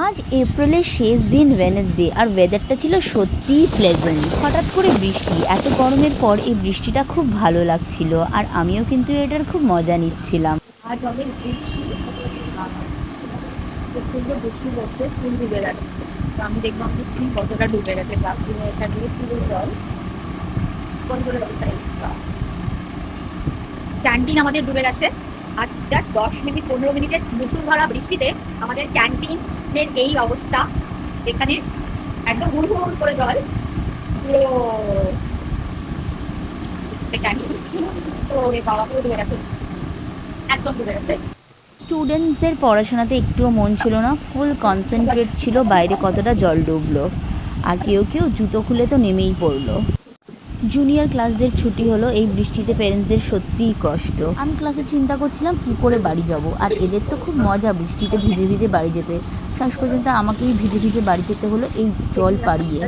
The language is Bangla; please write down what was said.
আজ এপ্রিলের শেষ দিন, ওয়েনেসডে, আর ওয়েদারটা ছিল সত্যিই প্লেজেন্ট। হঠাৎ করে বৃষ্টি, এত গরমের পর এই বৃষ্টিটা খুব ভালো লাগছিল, আর আমিও কিন্তু এটার খুব মজা নিচ্ছিলাম। আজ অনেক বৃষ্টি, খুব সুন্দর বৃষ্টি পড়ছে, ফুল ডুবে গেছে। তো আমি দেখলাম যে ফুল কতটা ডুবে গেছে, গাছগুলো এটা দিয়ে পুরো জল কোনগুলো ক্যান্টিন আমাদের ডুবে গেছে। আর জাস্ট 10 মিনিট 15 মিনিটের মুষলধারা বৃষ্টিতে আমাদের ক্যান্টিনের এই অবস্থা। এখানে একদম হুড় হুড় করে জল পুরো ক্যান্টিন, তো বাবা পুরো ডুবে গেছে, একদম ডুবে গেছে। স্টুডেন্টসদের পড়াশোনাতে একটুও মন ছিল না, ফুল কনসেন্ট্রেট ছিল বাইরে কতটা জল ডুবলো। আর কেউ কেউ জুতো খুলে তো নেমেই পড়লো। জুনিয়র ক্লাসদের ছুটি হলো এই বৃষ্টিতে, পেরেন্টসদের সত্যিই কষ্ট। আমি ক্লাসে চিন্তা করছিলাম কি করে বাড়ি যাব, আর এদের তো খুব মজা বৃষ্টিতে ভিজে ভিজে বাড়ি যেতে। শেষ পর্যন্ত আমাকেই ভিজে ভিজে বাড়ি যেতে হলো এই জল পাড়িয়ে।